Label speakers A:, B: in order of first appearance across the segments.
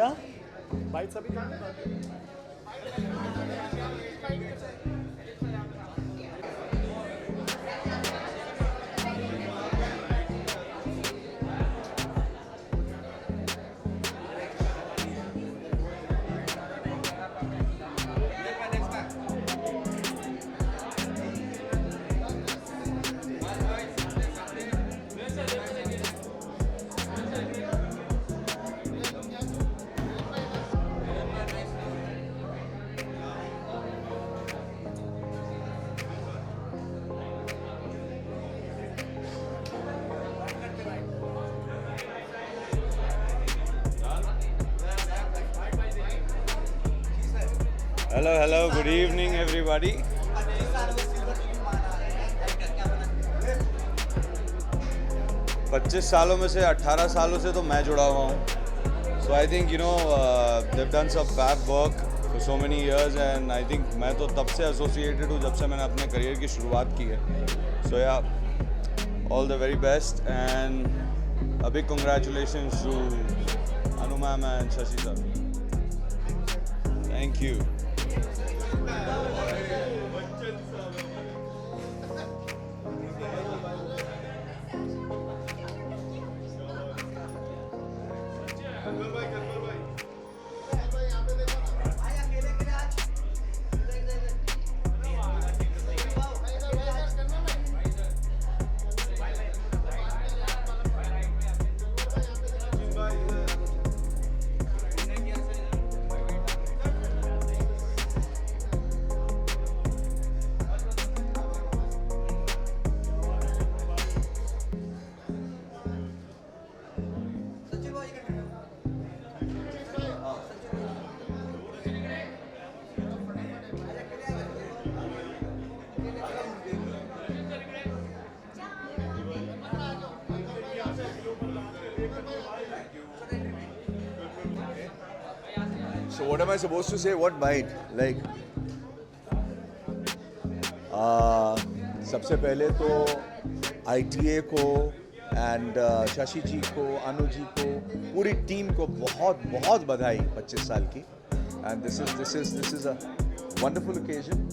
A: क्या बाइट सभी कहाँ हैं?
B: Hello, good evening everybody. पच्चीस सालों में से 18 सालों से तो मैं जुड़ा हुआ हूँ. So I think they've done some fab work for so many years and I think मैं तो तब से associated हूँ जब से मैंने अपने करियर की शुरुआत की है. So yeah, all the very best and a big congratulations to Anu ma'am and Shashi sir. Thank you.
C: So what am I supposed to say? What might? Like, सबसे पहले तो ITA को and शशि जी को, अनु जी को, पूरी टीम को बहुत बहुत बधाई 25 साल की. And this is a wonderful occasion.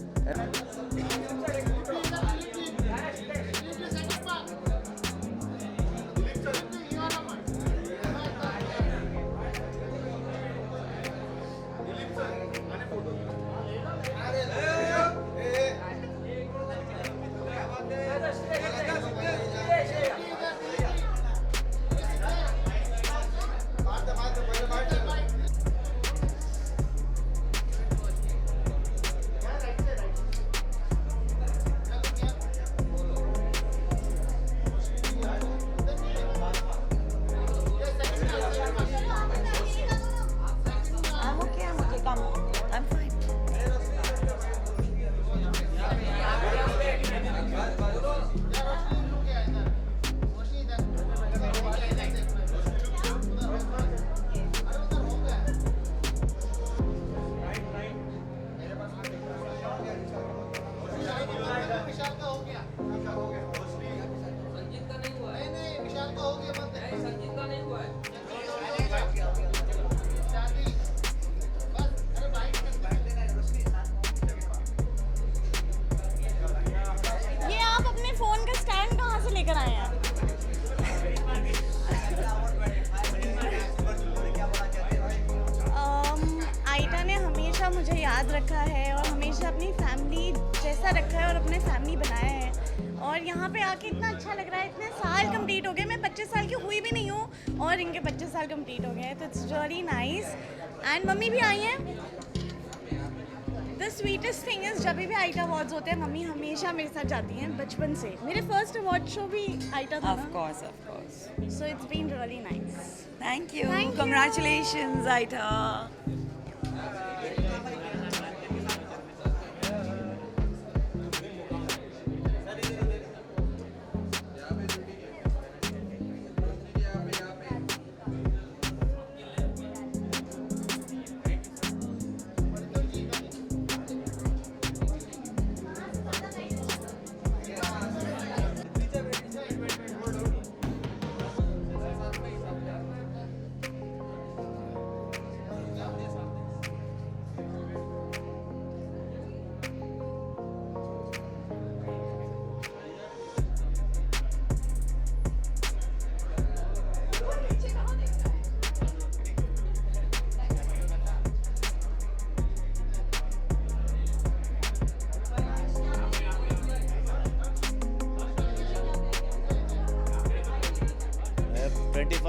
D: मुझे याद रखा है और हमेशा अपनी फैमिली जैसा रखा है और अपने फैमिली बनाया है और यहाँ पे आके इतना अच्छा लग रहा है. इतने साल कंप्लीट हो गए, मैं 25 साल की हुई भी नहीं हूँ और इनके 25 साल कंप्लीट हो गए, तो it's really nice. And mummy भी आई हैं. द स्वीटेस्ट थिंग इज़ जब भी आइटा अवार्ड्स होते हैं मम्मी हमेशा मेरे साथ जाती हैं बचपन से. मेरे फर्स्ट अवार्ड शो भी आइटा था.
E: Of course.
D: So it's been really nice.
E: Thank you. Congratulations, Aita.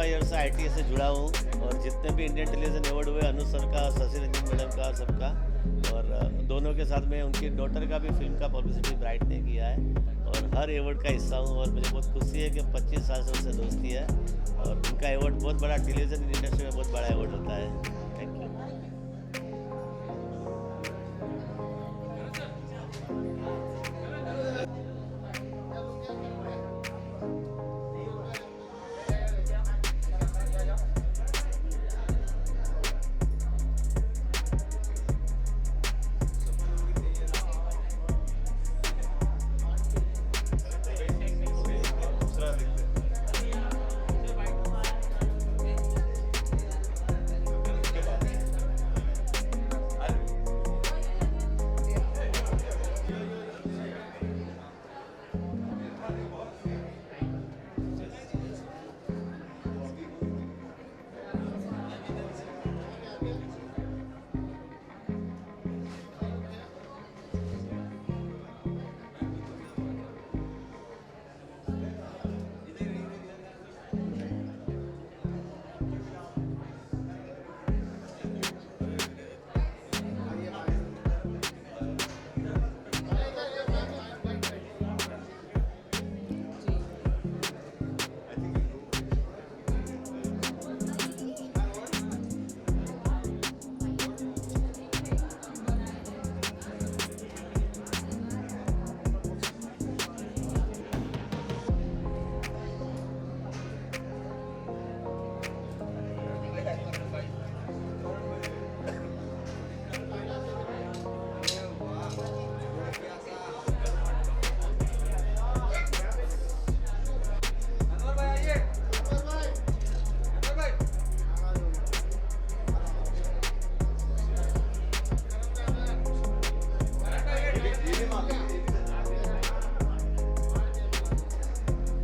F: Year से ITA से जुड़ा हूँ और जितने भी इंडियन टेलीविज़न अवार्ड हुए अनु सर का, शशि रंजन मैडम का, सबका, और दोनों के साथ में उनकी डॉटर का भी फिल्म का पब्लिसिटी ब्राइट ने किया है और हर अवार्ड का हिस्सा हूँ और मुझे बहुत खुशी है कि 25 साल से उनसे दोस्ती है और उनका अवार्ड बहुत बड़ा टेलीविज़न इंडस्ट्री में बहुत बड़ा अवार्ड होता है। Thank you.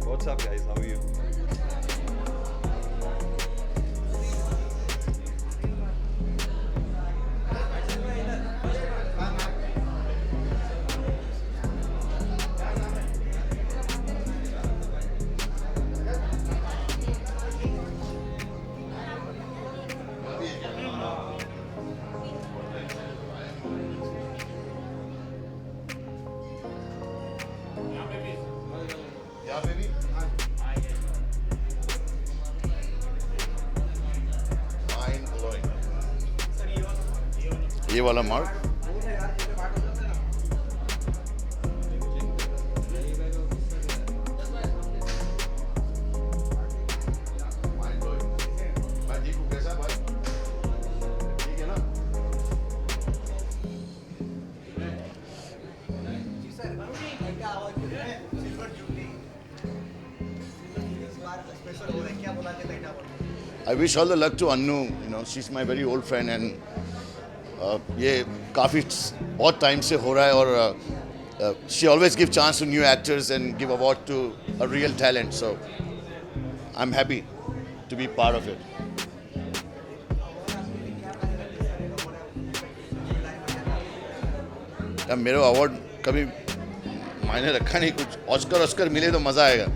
B: What's up, guys? How are you?
G: Yeah, baby. Mind blowing. ये वाला मार्क माइंड ब्लोइंग। मैं ठीक हूँ, कैसा भाई? ठीक है ना? I wish all the luck to Annu. You know, she's my very old friend and ये काफ़ी बहुत टाइम से हो रहा है और she always give chance to new actors and give award to a real talent. So I'm happy to be part of it. अब मेरा अवार्ड कभी मायने रखा नहीं, कुछ ऑस्कर मिले तो मज़ा आएगा,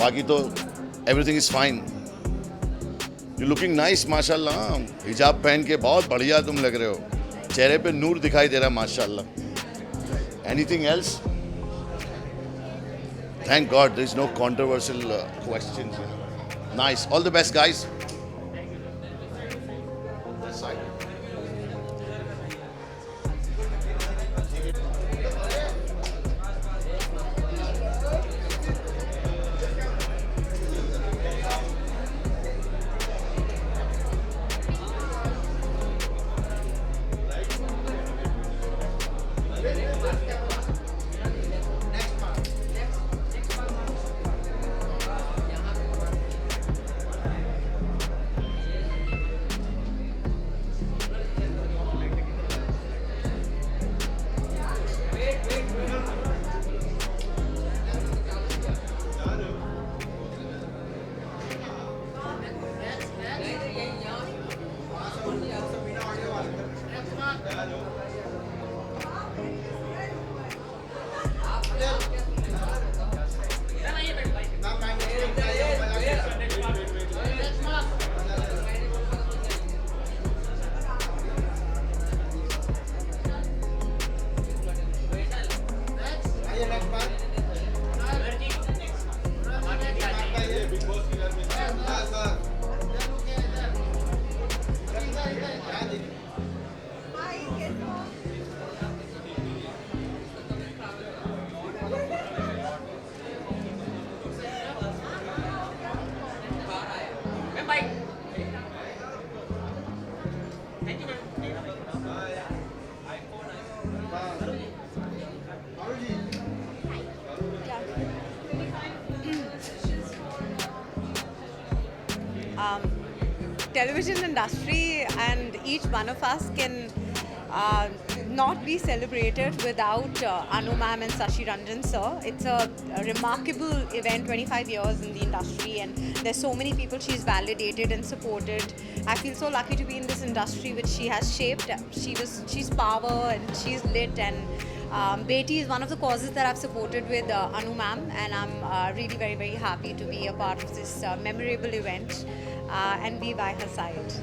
G: बाकी तो everything is fine. You looking nice माशाल्लाह, हिजाब पहन के बहुत बढ़िया तुम लग रहे हो, चेहरे पे नूर दिखाई दे रहा माशाल्लाह। Anything else? Thank god there is no controversial questions. Nice, all the best guys.
E: television industry, and each one of us can not be celebrated without Anu ma'am and Sashi Ranjan sir. It's a remarkable event, 25 years in the industry, and there's so many people she's validated and supported. I feel so lucky to be in this industry which she has shaped. She's power and she's lit, and Beti is one of the causes that I've supported with Anu ma'am, and I'm really very, very happy to be a part of this memorable event and be by her side.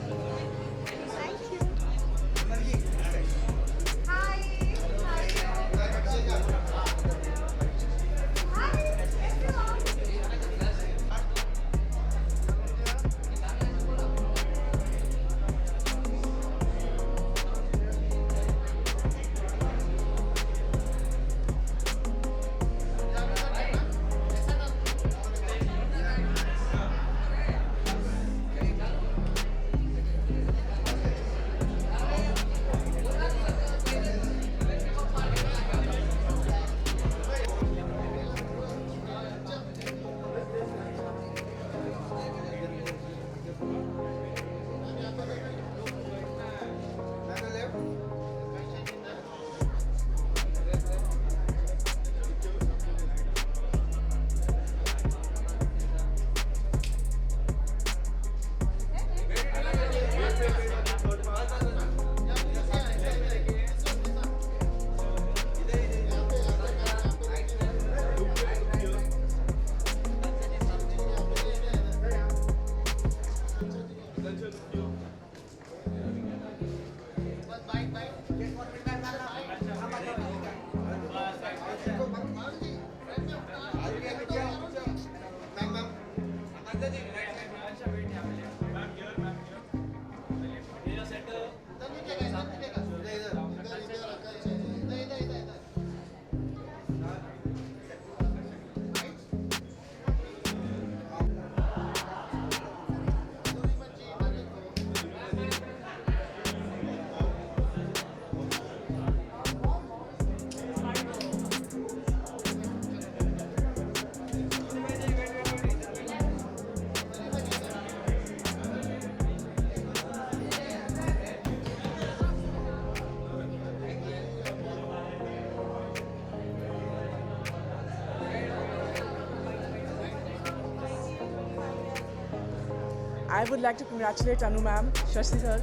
H: I would like to congratulate Anu ma'am, Shashi sir,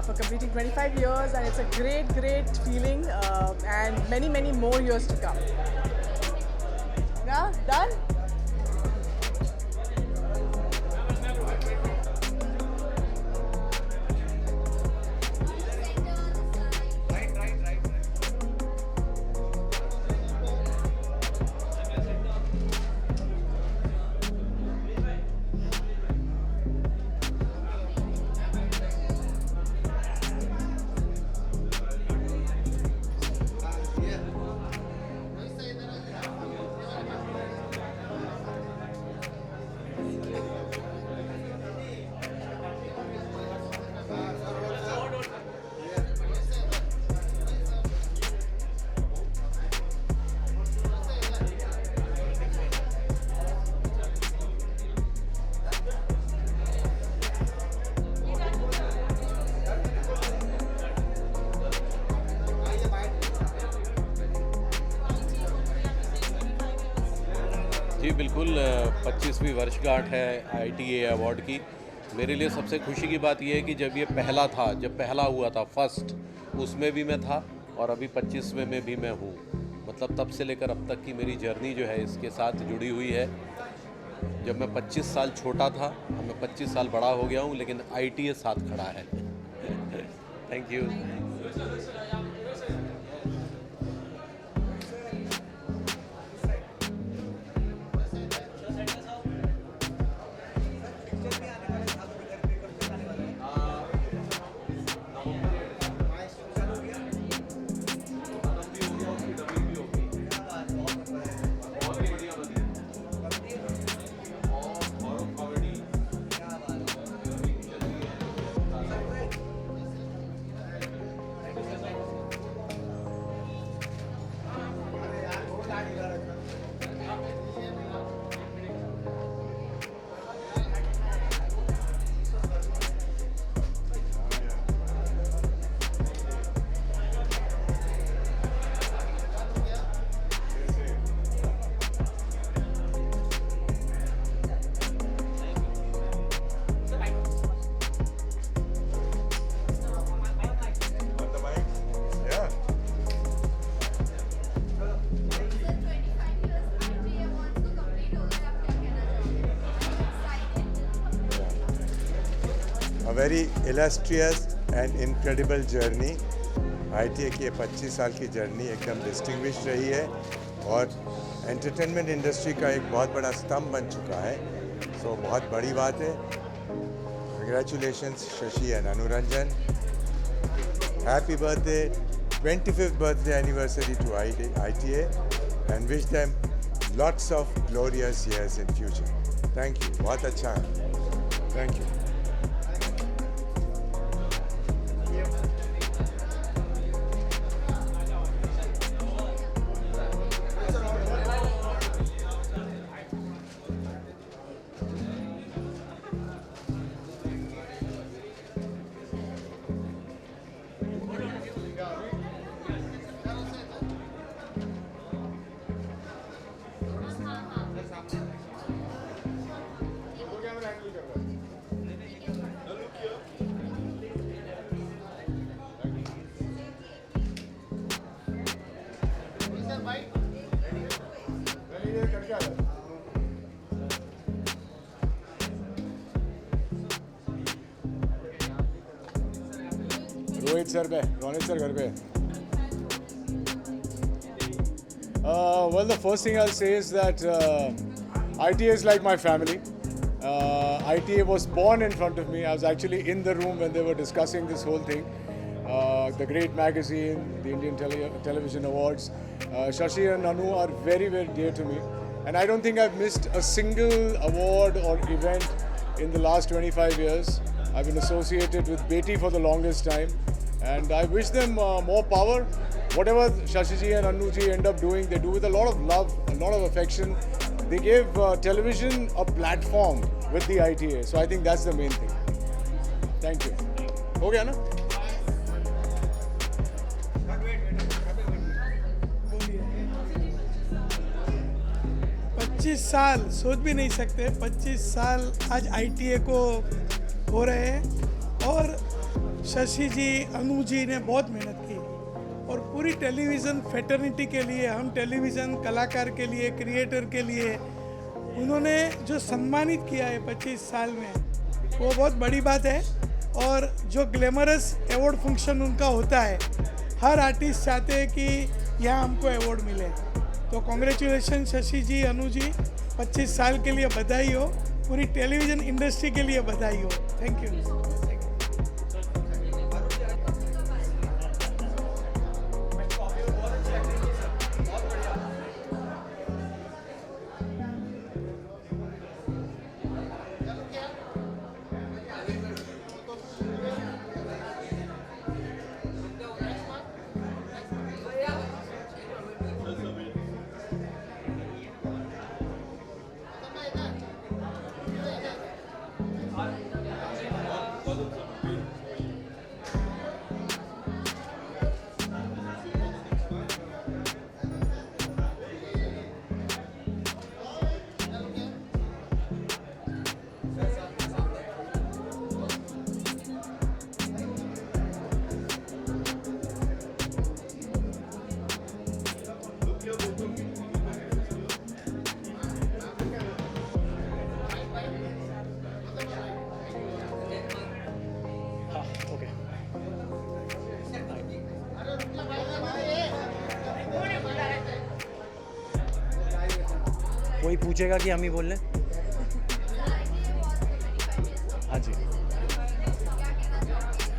H: for completing 25 years, and it's a great, great feeling, and many, many more years to come. Yeah, done?
I: जी बिल्कुल 25वीं वर्षगांठ है ITA award की। मेरे लिए सबसे खुशी की बात यह है कि जब ये पहला था, जब पहला हुआ था फर्स्ट, उसमें भी मैं था और अभी 25वें में भी मैं हूँ। मतलब तब से लेकर अब तक की मेरी जर्नी जो है इसके साथ जुड़ी हुई है। जब मैं 25 साल छोटा था, अब मैं 25 साल बड़ा हो गया हूँ, लेकिन ITA साथ खड़ा है। Thank you.
J: very illustrious and incredible journey. ITA की 25 साल की जर्नी एकदम डिस्टिंग्विश रही है और एंटरटेनमेंट इंडस्ट्री का एक बहुत बड़ा स्तंभ बन चुका है. सो बहुत बड़ी बात है. Congratulations Shashi and Anuranjan. Happy birthday, 25th birthday anniversary to ITA, and wish them lots of glorious years in future. Thank you. बहुत अच्छा है. Thank you.
A: रोहित सर पे, रोनित सर घर पे. Well, the first thing I'll say is that ITA is like my family. ITA was born in front of me. I was actually in the room when they were discussing this whole thing. The great magazine, the Indian Television Awards. Shashi and Anu are very, very dear to me. And I don't think I've missed a single award or event in the last 25 years. I've been associated with Beti for the longest time. And I wish them more power. Whatever Shashi ji and Anu ji end up doing, they do with a lot of love, a lot of affection. They gave television a platform with the ITA. So I think that's the main thing. Thank you. हो गया ना?
K: 25 साल सोच भी नहीं सकते. 25 साल आज ITA को हो रहे हैं और शशि जी, अनु जी ने बहुत मेहनत की और पूरी टेलीविज़न फेटर्निटी के लिए, हम टेलीविज़न कलाकार के लिए, क्रिएटर के लिए उन्होंने जो सम्मानित किया है 25 साल में, वो बहुत बड़ी बात है. और जो ग्लैमरस अवार्ड फंक्शन उनका होता है, हर आर्टिस्ट चाहते हैं कि यहाँ हमको अवार्ड मिले. तो कॉन्ग्रेचुलेशन शशि जी, अनु जी, 25 साल के लिए बधाई हो. पूरी टेलीविज़न इंडस्ट्री के लिए बधाई हो. Thank you.
L: कोई पूछेगा कि हम ही बोल लें? हाँ जी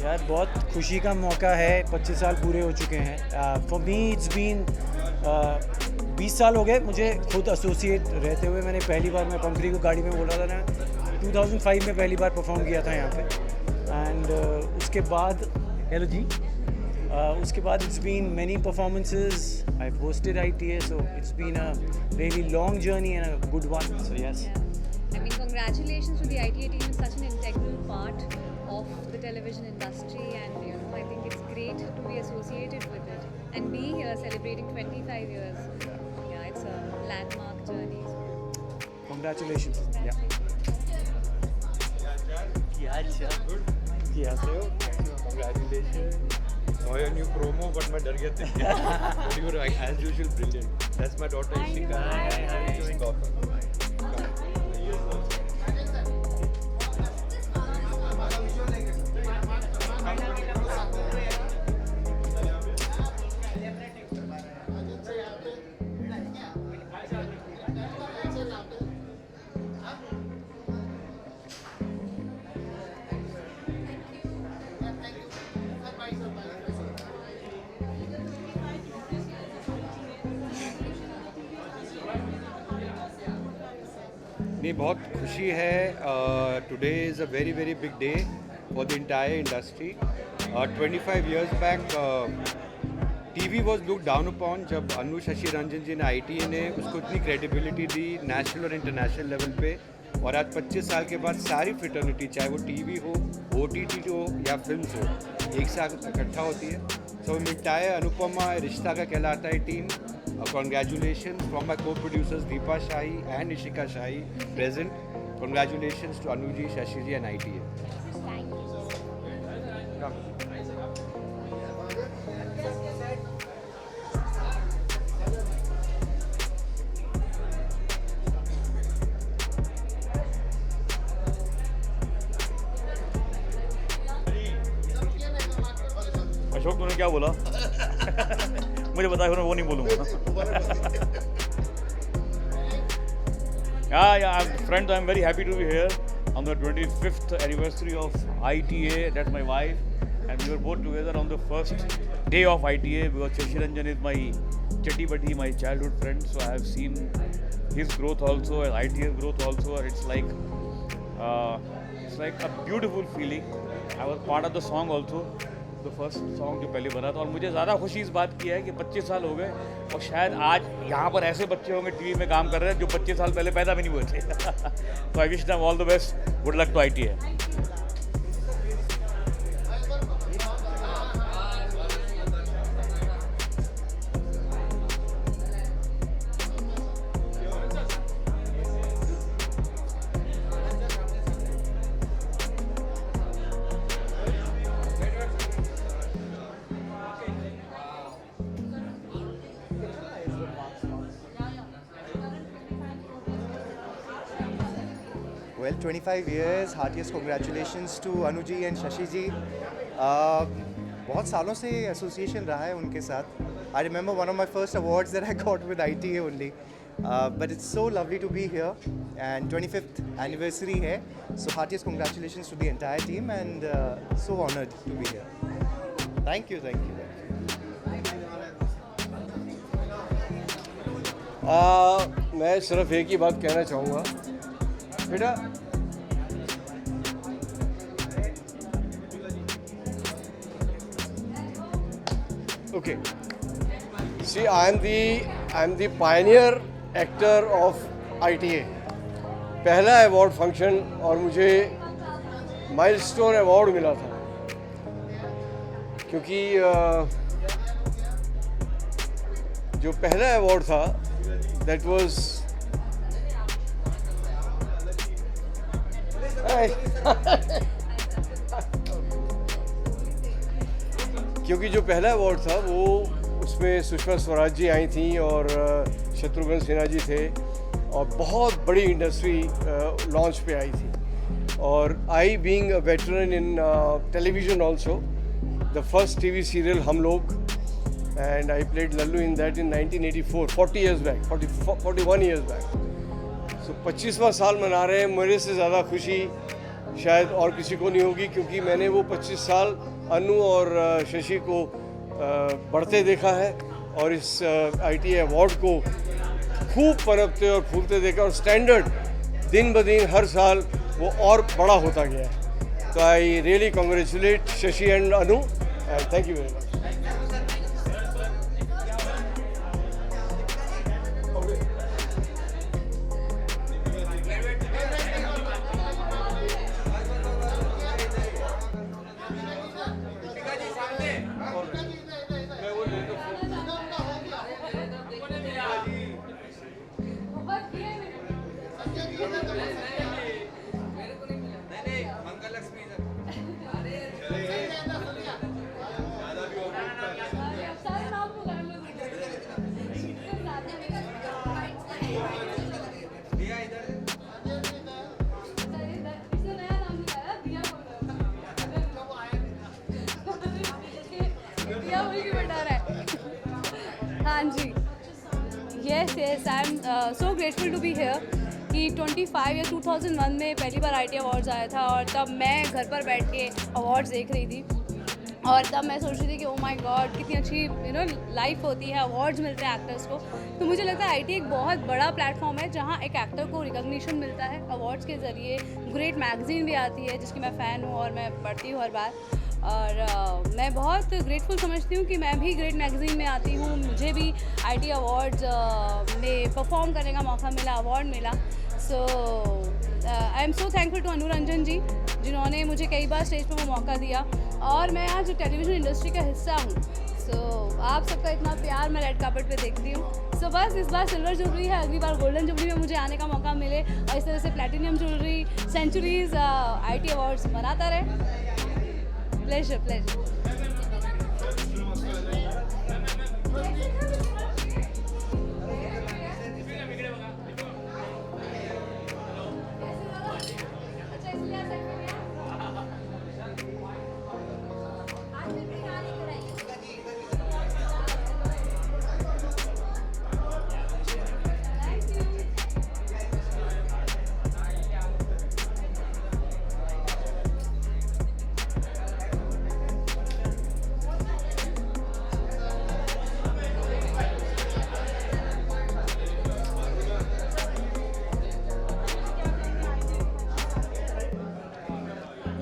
L: यार, बहुत खुशी का मौका है. 25 साल पूरे हो चुके हैं. फॉर मी इट्स बीन 20 साल हो गए मुझे खुद एसोसिएट रहते हुए. मैंने पहली बार, मैं पंखरी को गाड़ी में बोल रहा था ना, 2005 में पहली बार परफॉर्म किया था यहाँ पे. एंड उसके बाद हेलो जी, उसके बाद it's been many performances. I've hosted ITA, so it's been a really long journey and a good one. So yes.
E: Yeah. I mean, congratulations to the ITA team. It's such an integral part of the television industry, and you know, I think it's great to be associated with it and be here celebrating 25 years. Yeah, it's a landmark journey.
L: Congratulations. Yeah.
A: Congratulations. Saw your new promo, but मैं डर गया था. But you were as usual brilliant. That's my daughter Ishika. Hi, how are you doing?
M: नहीं, बहुत खुशी है. Today is a very very big day for the entire industry. 25 years back TV was look down upon. जब अनु शशि रंजन जी ने ITA ने उसको इतनी credibility दी national और इंटरनेशनल लेवल पे, और आज 25 साल के बाद सारी फ्रेटर्निटी, चाहे वो टीवी हो, OTT हो या फिल्म्स हो, एक साथ इकट्ठा होती है. सो मिटाए अनुपमा रिश्ता का कहलाता है team. Congratulations from my co-producers Deepa Shahi and Nishika Shahi present. Congratulations to Anuji, Shashi ji and ITA.
N: Ashok, तूने क्या बोला? मुझे बता, वो नहीं बोलूँगा. Yeah, friends, I'm very happy to be here on the 25th anniversary of ITA. That's my wife, and we were both together on the first day of ITA because Shashi Ranjan is my chatty buddy, my childhood friend. So I have seen his growth also and ITA's growth also, and it's like a beautiful feeling. I was part of the song also. The first song जो पहले बना था, और मुझे ज़्यादा खुशी इस बात की है कि 25 साल हो गए और शायद आज यहाँ पर ऐसे बच्चे होंगे टीवी में काम कर रहे हैं जो 25 साल पहले पैदा भी नहीं हुए थे. तो I wish them all the best. Good luck to ITA.
O: Well, 25 years, heartiest congratulations to Anu ji and Shashi ji. बहुत सालों से एसोसिएशन रहा है उनके साथ. I remember one of my first awards that I got with ITA only. But it's so lovely to be here, and 25th anniversary है. So heartiest congratulations to the entire team, and so honored to be here. Thank you, thank you.
P: मैं सिर्फ एक ही बात कहना चाहूँगा बेटा. Okay. See, I am the pioneer actor of ITA. पहला award function और मुझे माइलस्टोन अवार्ड मिला था क्योंकि जो पहला अवार्ड था that was क्योंकि जो पहला अवार्ड था वो उसमें सुषमा स्वराज जी आई थी और शत्रुघ्न सिन्हा जी थे और बहुत बड़ी इंडस्ट्री लॉन्च पे आई थी. और I being a veteran in television also, the first TV serial हम लोग, and I played Lallu in that in 1984, 40 years back, 41 years back. सो 25वां साल मना रहे हैं. मेरे से ज़्यादा खुशी शायद और किसी को नहीं होगी क्योंकि मैंने वो 25 साल अनु और शशि को बढ़ते देखा है और इस ITA अवार्ड को खूब पनपते और फूलते देखा और स्टैंडर्ड दिन ब दिन हर साल वो और बड़ा होता गया है. तो I really congratulate Shashi and Anu and thank you very much.
Q: हाँ जी, yes, I'm so grateful to be here. कि 25 या 2001 में पहली बार ITA अवार्ड्स आया था और तब मैं घर पर बैठ के अवार्ड्स देख रही थी और तब मैं सोच रही थी कि ओ माय गॉड कितनी अच्छी लाइफ होती है, अवार्ड्स मिलते हैं एक्टर्स को। तो मुझे लगता है ITA एक बहुत बड़ा प्लेटफॉर्म है जहाँ एक एक्टर को रिकॉग्निशन मिलता है अवार्ड्स के ज़रिए। ग्रेट मैगज़ीन भी आती है जिसकी मैं फ़ैन हूँ और मैं पढ़ती हूँ हर बार, और मैं बहुत ग्रेटफुल समझती हूँ कि मैं भी ग्रेट मैगज़ीन में आती हूँ, मुझे भी ITA अवार्ड्स में परफॉर्म करने का मौका मिला, अवार्ड मिला। So I am so thankful to Anu Ranjan ji जिन्होंने मुझे कई बार स्टेज पर वो मौका दिया, और मैं आज टेलीविज़न इंडस्ट्री का हिस्सा हूँ। सो आप सबका इतना प्यार मैं रेड कार्पेट पे देखती हूँ। सो बस इस बार सिल्वर जुबली है, अगली बार गोल्डन जुबली में मुझे आने का मौका मिले, और इस तरह से platinum jewellery centuries ITA awards मनाता रहे। Pleasure pleasure.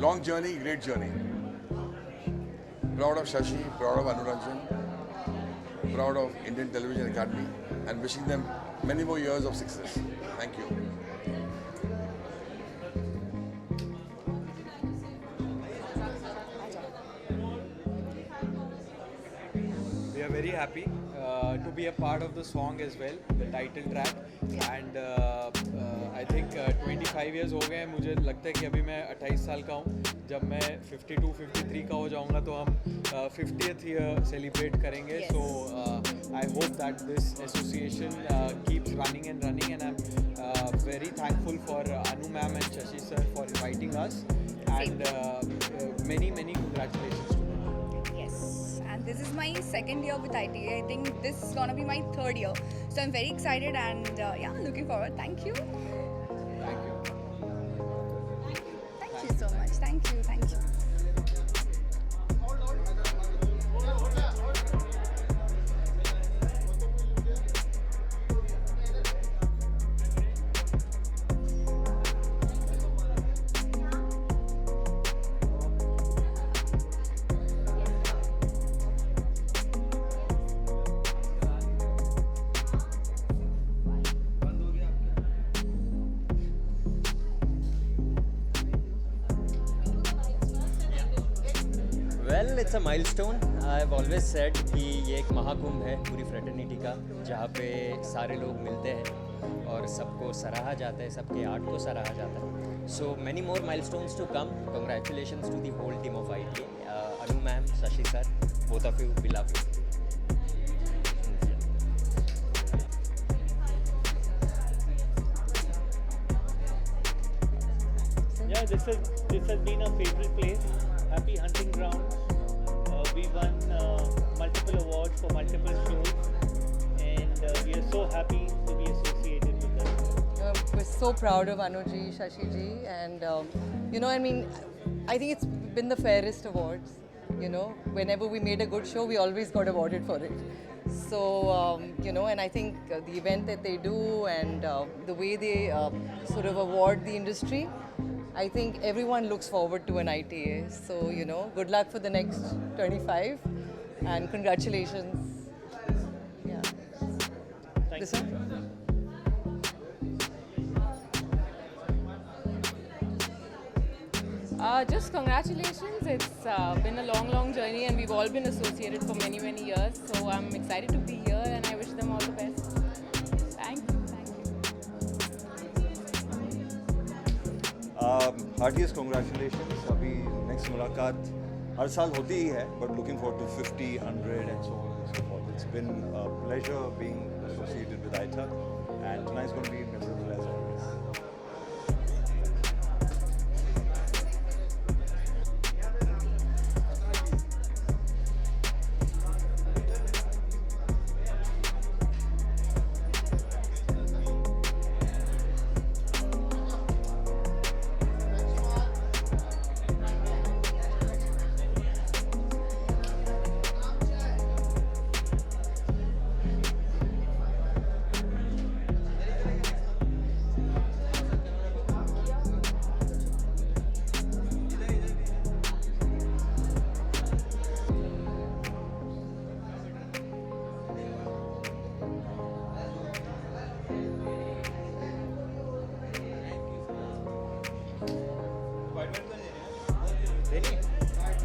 R: Long journey, great journey. Proud of Shashi, proud of Anu Ranjan, proud of Indian Television Academy, and wishing them many more years of success. Thank you.
M: We are very happy to be a part of the song as well, the title track, and I think 25 years हो गए हैं। मुझे लगता है कि अभी मैं 28 साल का हूँ। जब मैं 52, 53 का हो जाऊँगा तो हम 50th ईयर सेलिब्रेट करेंगे। So I hope that this association keeps running, and I'm very thankful for Anu ma'am and Shashi sir for inviting us, and many congratulations to them.
S: Yes, and this is my second year with ITA. I think this is gonna be my third year, so I'm very excited and yeah, looking forward. Thank you.
M: Thank you.
S: Thank you so much. Thank you. Thank you.
T: Well, it's a milestone. I've always said कि ये एक महाकुंभ है पूरी fraternity का, जहाँ पे सारे लोग मिलते हैं और सबको सराहा जाता है, सबके आर्ट को सराहा जाता है. So many more milestones to come. Congratulations to the whole team of ITA. Anu ma'am, Shashi sir, both of you, we love you.
U: Yeah, this has been a favorite place. Happy hunting grounds. We won multiple awards for multiple shows, and we are so happy to be associated with them.
V: We're so proud of Anuji, Shashi ji, and I mean, I think it's been the fairest awards. Whenever we made a good show, we always got awarded for it. So, and I think the event that they do and the way they sort of award the industry, I think everyone looks forward to an ITA. So, good luck for the next 25 and congratulations. Yeah.
U: Thank
V: this
U: you.
V: One?
W: Just congratulations. It's been a long journey and we've all been associated for many years. So I'm excited to be here and I wish them all the best. Thank you.
B: Heartiest congratulations. अभी next मुलाकात हर साल होती ही है, but looking forward to 50, 100 and so on and so forth. It's been a pleasure being associated with ITA, and tonight's going to be memorable as always.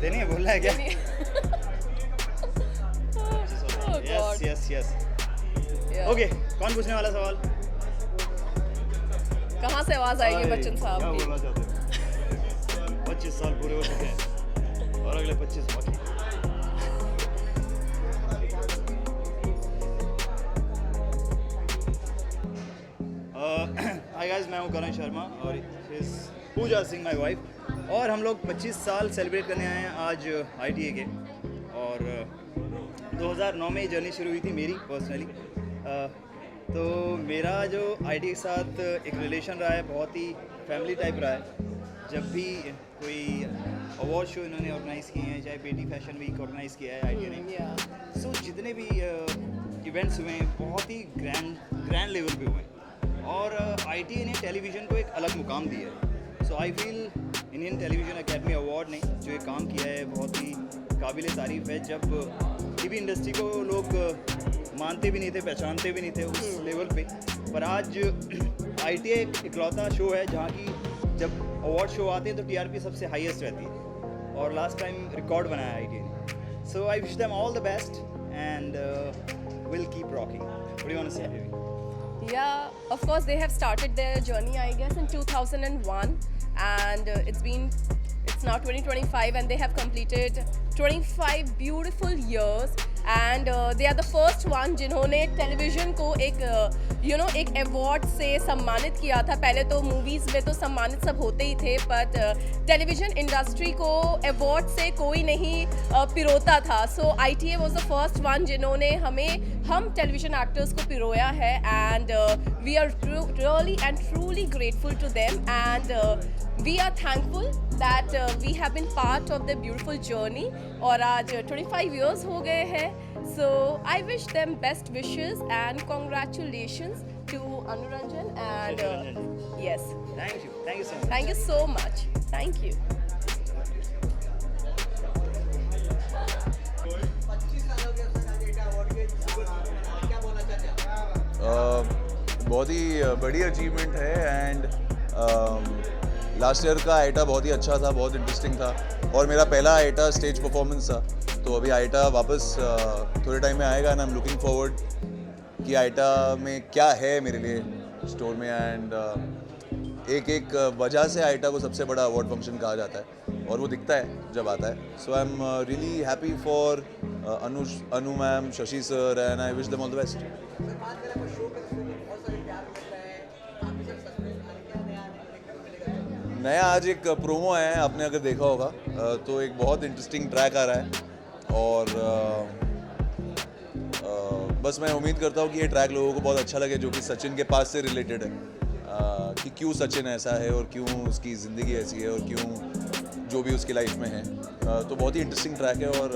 C: देनी है, बोलना है क्या?
V: God.
C: Yes yes
V: Yeah.
C: Okay, कौन पूछने वाला सवाल?
V: कहाँ से आवाज आएगी बच्चन साहब
C: क्या
V: की?
C: बोलना चाहते हो? 25 साल पूरे हो चुके हैं और अगले 25 बाकी। हाय गाइस, मैं हूँ करण शर्मा और पूजा सिंह माय वाइफ, और हम लोग 25 साल सेलिब्रेट करने आए हैं आज ITA के। और 2009 में ये जर्नी शुरू हुई थी मेरी पर्सनली। तो मेरा जो ITA के साथ एक रिलेशन रहा है, बहुत ही फैमिली टाइप रहा है। जब भी कोई अवार्ड शो इन्होंने ऑर्गेनाइज़ किए हैं, चाहे पेटी फैशन वीक ऑर्गेनाइज़ किया है ITA ने, सो जितने भी इवेंट्स हुए हैं बहुत ही ग्रैंड लेवल पे हुए हैं, और ITA ने टेलीविज़न को एक अलग मुकाम दिया है। So I feel Indian television academy award ने जो ये काम किया है बहुत ही काबिल तारीफ़ है। जब टीवी इंडस्ट्री को लोग मानते भी नहीं थे, पहचानते भी नहीं थे उस लेवल पे, पर आज ITA एक इकलौता शो है जहाँ की जब अवार्ड शो आते हैं तो TRP सबसे हाईएस्ट रहती है, और लास्ट टाइम रिकॉर्ड बनाया ITA ने। So I wish them all the best and will keep rocking. What do you want to say baby?
V: Yeah, of course they have started their journey I guess in 2001, and it's now 2025 and they have completed 25 beautiful years, and they are the first one जिन्होंने television को एक एक award से सम्मानित किया था। पहले तो मूवीज़ में तो सम्मानित सब होते ही थे, बट टेलीविज़न इंडस्ट्री को अवार्ड से कोई नहीं पिरोता था। सो ITA was the first one जिन्होंने हम टेलीविज़न एक्टर्स को पिरोया है, and we are really and truly grateful to them, and we are thankful that we have been part of the beautiful journey. और आज 25 years हो गए हैं। So I wish them best wishes and congratulations to Anuranjan and yes.
C: Thank you so much.
V: Thank you so much. Thank you.
B: बहुत ही बड़ी achievement है, and last year का iota बहुत ही अच्छा था, बहुत इंटरेस्टिंग था, और मेरा पहला आइटा स्टेज परफॉर्मेंस था। तो अभी आइटा वापस थोड़े टाइम में आएगा, and I am looking forward कि आइटा में क्या है मेरे लिए स्टोर में, एंड एक वजह से आइटा को सबसे बड़ा अवार्ड फंक्शन कहा जाता है, और वो दिखता है जब आता है। So I am really happy for Anu ma'am, Shashi sir, and I wish them all the best. नया आज एक प्रोमो है, आपने अगर देखा होगा तो एक बहुत इंटरेस्टिंग ट्रैक आ रहा है, और बस मैं उम्मीद करता हूँ कि ये ट्रैक लोगों को बहुत अच्छा लगे, जो कि सचिन के पास से रिलेटेड है, कि क्यों सचिन ऐसा है और क्यों उसकी ज़िंदगी ऐसी है और क्यों जो भी उसकी लाइफ में है। तो बहुत ही इंटरेस्टिंग ट्रैक है, और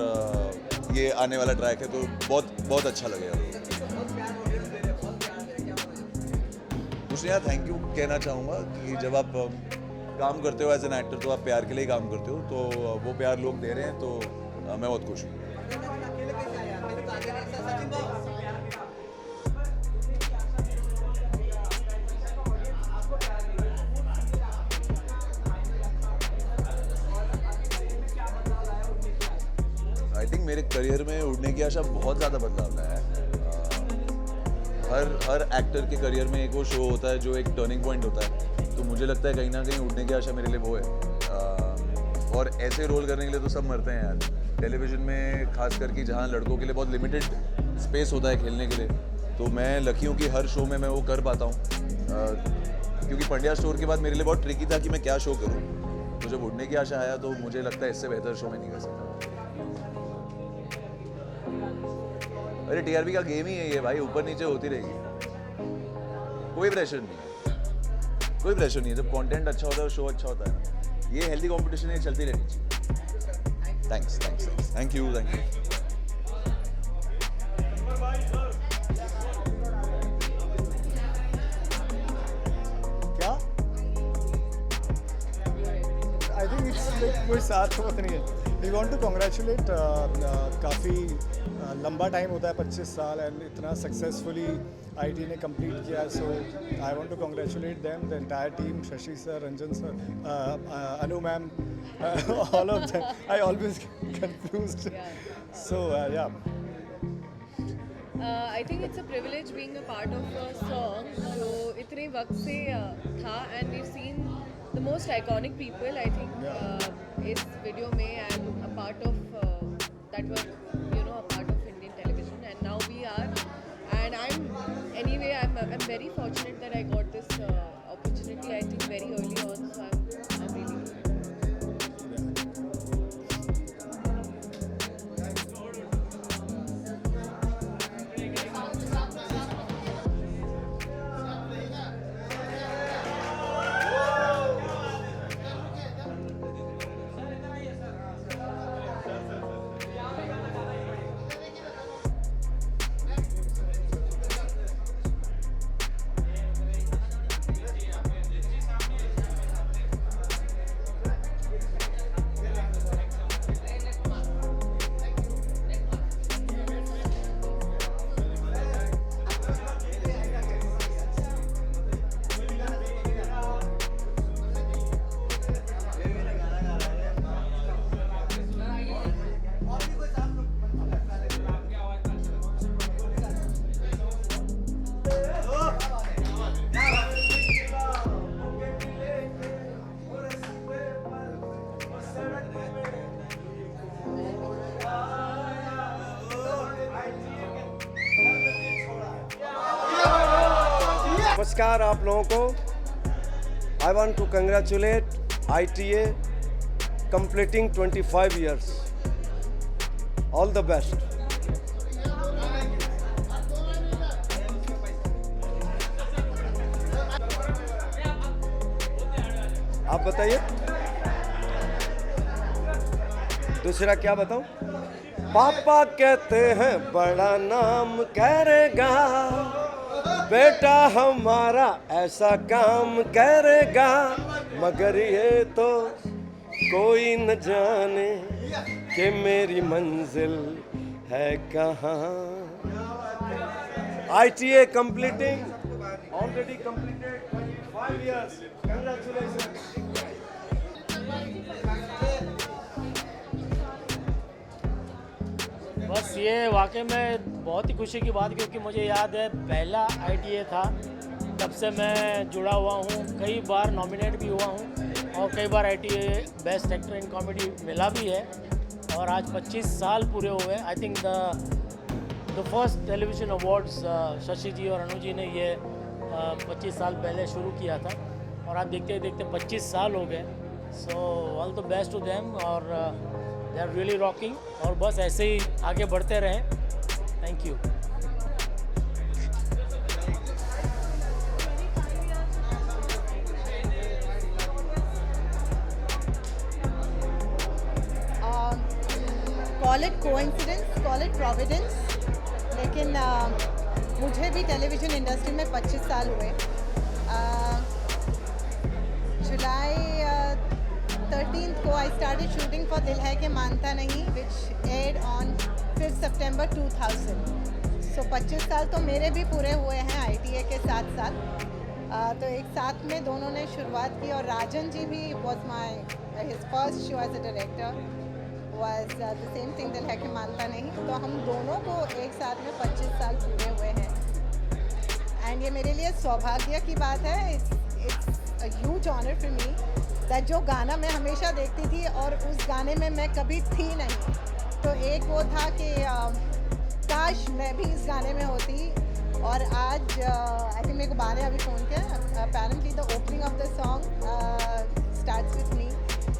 B: ये आने वाला ट्रैक है, तो बहुत अच्छा लगेगा। कुछ नहीं यार, थैंक यू कहना चाहूँगा कि जब आप काम करते हो एज एन एक्टर तो आप प्यार के लिए काम करते हो, तो वो प्यार लोग दे रहे हैं, तो मैं बहुत खुश हूँ। आई थिंक मेरे करियर में उड़ने की आशा बहुत ज़्यादा बदलाव लाया है। हर एक्टर के करियर में एक वो शो होता है जो एक टर्निंग पॉइंट होता है, तो मुझे लगता है कहीं ना कहीं उड़ने की आशा मेरे लिए वो है। और ऐसे रोल करने के लिए तो सब मरते हैं यार, टेलीविज़न में खास करके जहाँ लड़कों के लिए बहुत लिमिटेड स्पेस होता है खेलने के लिए, तो मैं लकी हूँ कि हर शो में मैं वो कर पाता हूँ। क्योंकि पंड्या स्टोर के बाद मेरे लिए बहुत ट्रिकी था कि मैं क्या शो करूँ, तो जब उड़ने की आशा आया तो मुझे लगता है इससे बेहतर शो मैं नहीं कर सकता। अरे TRP का गेम ही है ये भाई, ऊपर नीचे होती रहेगी, कोई प्रेशर नहीं है, कोई प्रेशर नहीं है। जब कंटेंट अच्छा होता है, शो अच्छा होता है ना, ये हेल्दी कंपटीशन है, चलती रहनी चाहिए। Thanks, thank you.
D: क्या? आई थिंक इट्स लाइक कोई साथ बात नहीं है। वी वांट टू कॉन्ग्रेचुलेट काफ़ी लंबा टाइम होता है 25 साल एंड इतना सक्सेसफुली आईटी ने कंप्लीट किया. So I want to congratulate them, the entire team, Shashi sir, Ranjan sir, Anu ma'am, all of them. I always confused. So yeah.
F: I think it's a privilege being a part of a song जो इतने वक्त से था, and we've seen the most iconic people I think इस video में, and a part of that were a part of Indian television, and now we are, and I'm very fortunate that I got this opportunity I think very early on, so I'm really
G: नमस्कार आप लोगों को. I want to congratulate ITA completing 25 years. All the best. आप बताइए दूसरा क्या बताऊं. पापा कहते हैं बड़ा नाम करेगा, बेटा हमारा ऐसा काम करेगा, मगर ये तो कोई न जाने कि मेरी मंजिल है कहाँ. ITA completing, already completed 25 years. Congratulations.
X: बस ये वाकई में बहुत ही खुशी की बात, क्योंकि मुझे याद है पहला ITA था, तब से मैं जुड़ा हुआ हूँ. कई बार नॉमिनेट भी हुआ हूँ और कई बार ITA best actor in comedy मिला भी है. और आज 25 साल पूरे हुए. I think the first television awards Shashi ji और अनु जी ने ये 25 साल पहले शुरू किया था, और आज देखते देखते 25 साल हो गए. So all the best to them, और दे आर रियली रॉकिंग, और बस ऐसे ही आगे बढ़ते रहें. Thank you.
Y: Call it coincidence, call it providence, लेकिन मुझे भी टेलीविज़न इंडस्ट्री में 25 साल हुए. जुलाई 13th को I started shooting for दिल है कि मानता नहीं, which aired on 5th September 2000. So 25 साल तो मेरे भी पूरे हुए हैं ITA के साथ साथ. तो एक साथ में दोनों ने शुरुआत की, और राजन जी भी was his first show as a director was the same thing, दिल है कि मानता नहीं. तो हम दोनों को एक साथ में 25 साल पूरे हुए हैं, एंड ये मेरे लिए सौभाग्य की बात है. It's a huge honor for me that जो गाना मैं हमेशा देखती थी और उस गाने में मैं कभी थी नहीं. तो एक वो था कि काश मैं भी इस गाने में होती. और आज आई थिंक मेरे को बाने अभी फ़ोन किया, apparently the opening of the song starts with me.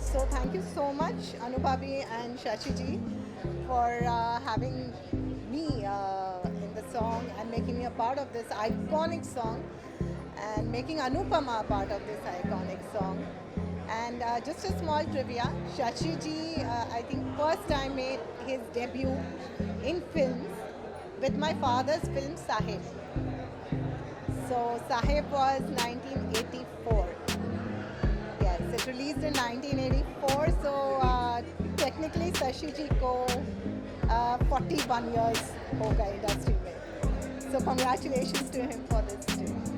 Y: So thank you so much Anubhabi and Shashi ji for having me in the song and making me a part of this iconic song, and making Anupama a part of this iconic song. And just a small trivia, Shashi ji I think first time made his debut in films with my father's film Sahib. So Sahib was 1984. Yes, it released in 1984. So technically Shashi ji ko 41 years हो गए industry में. So congratulations to him for this too.